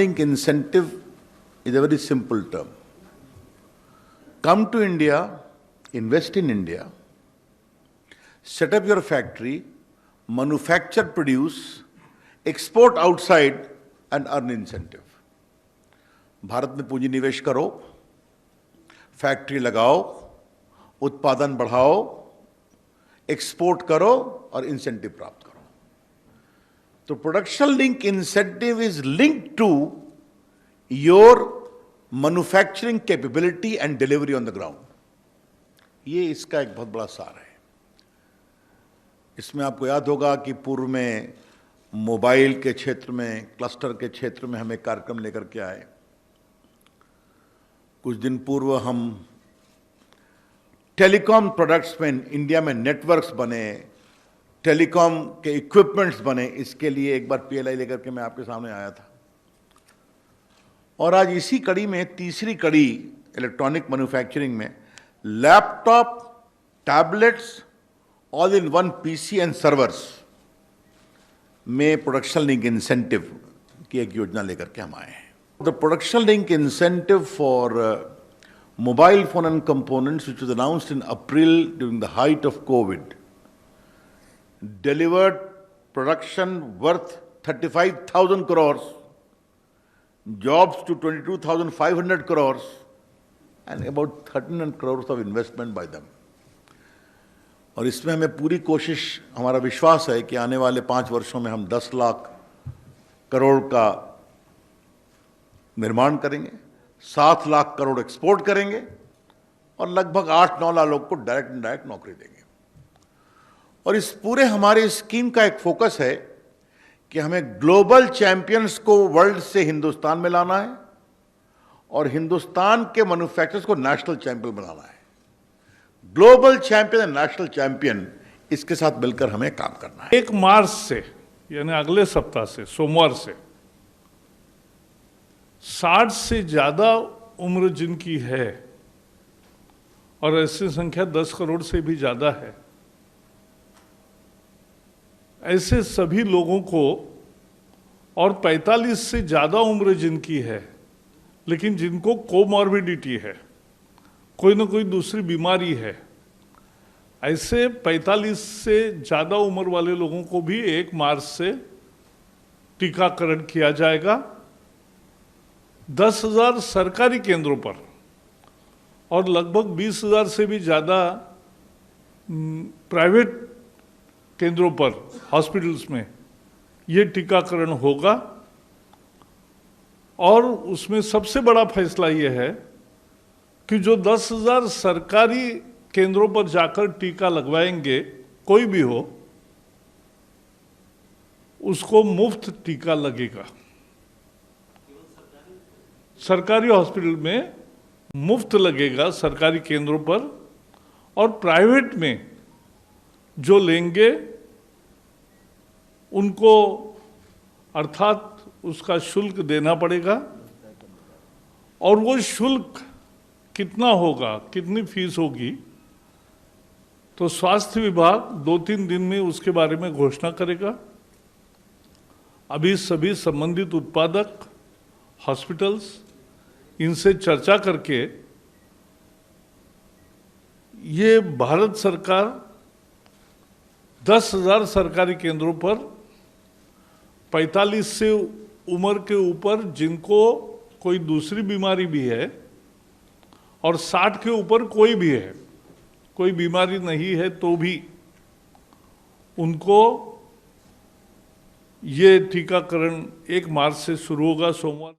link incentive is a very simple term. Come to India, invest in India, set up your factory, manufacture, produce, export outside and earn incentive. Bharat में पूंजी निवेश करो, factory लगाओ, उत्पादन बढ़ाओ, export करो और इंसेंटिव प्राप्त करो. तो production link incentive is linked to your manufacturing capability and delivery on the ground. ये इसका एक बहुत बड़ा सार है. इसमें आपको याद होगा कि पूर्व में मोबाइल के क्षेत्र में, क्लस्टर के क्षेत्र में हम एक कार्यक्रम लेकर के आए. कुछ दिन पूर्व हम टेलीकॉम प्रोडक्ट्स में इंडिया में नेटवर्क्स बने, टेलीकॉम के इक्विपमेंट्स बने, इसके लिए एक बार पीएलआई लेकर के मैं आपके सामने आया था. और आज इसी कड़ी में तीसरी कड़ी इलेक्ट्रॉनिक मैन्युफैक्चरिंग में laptop, tablets, all in one PC and servers में प्रोडक्शन लिंक इंसेंटिव की एक योजना लेकर के हम आए हैं. The production link incentive for mobile phone and components, which was announced in April during the height of COVID, delivered production worth 35,000 crores, jobs to 22,500 crores, and about 1,300 crores of investment by them. और इसमें हमें पूरी कोशिश, हमारा विश्वास है कि आने वाले 5 वर्षों में हम 10 लाख करोड़ का निर्माण करेंगे, 7 लाख करोड़ एक्सपोर्ट करेंगे और लगभग 8-9 लाख लोग को डायरेक्ट इनडायरेक्ट नौकरी देंगे. और इस पूरे हमारे स्कीम का एक फोकस है कि हमें ग्लोबल चैंपियंस को वर्ल्ड से हिंदुस्तान में लाना है और हिंदुस्तान के मैन्युफैक्चरर्स को नेशनल चैंपियन बनाना है. Global champion and national champion, इसके साथ मिलकर हमें काम करना है. 1 मार्च से यानी अगले सप्ताह से, सोमवार से 60 से ज्यादा उम्र जिनकी है और ऐसी संख्या 10 करोड़ से भी ज्यादा है, ऐसे सभी लोगों को, और 45 से ज्यादा उम्र जिनकी है लेकिन जिनको कोमॉर्बिडिटी है, कोई ना कोई दूसरी बीमारी है, ऐसे 45 से ज्यादा उम्र वाले लोगों को भी 1 मार्च से टीकाकरण किया जाएगा. 10,000 सरकारी केंद्रों पर और लगभग 20,000 से भी ज़्यादा प्राइवेट केंद्रों पर, हॉस्पिटल्स में ये टीकाकरण होगा. और उसमें सबसे बड़ा फैसला ये है कि जो 10,000 सरकारी केंद्रों पर जाकर टीका लगवाएंगे, कोई भी हो, उसको मुफ्त टीका लगेगा. सरकारी हॉस्पिटल में मुफ्त लगेगा, सरकारी केंद्रों पर. और प्राइवेट में जो लेंगे उनको अर्थात उसका शुल्क देना पड़ेगा. और वो शुल्क कितना होगा, कितनी फीस होगी, तो स्वास्थ्य विभाग 2-3 दिन में उसके बारे में घोषणा करेगा. अभी सभी संबंधित उत्पादक, हॉस्पिटल्स, इनसे चर्चा करके ये भारत सरकार 10,000 सरकारी केंद्रों पर 45 से उम्र के ऊपर जिनको कोई दूसरी बीमारी भी है और 60 के ऊपर कोई भी है, कोई बीमारी नहीं है तो भी उनको ये टीकाकरण 1 मार्च से शुरू होगा, सोमवार.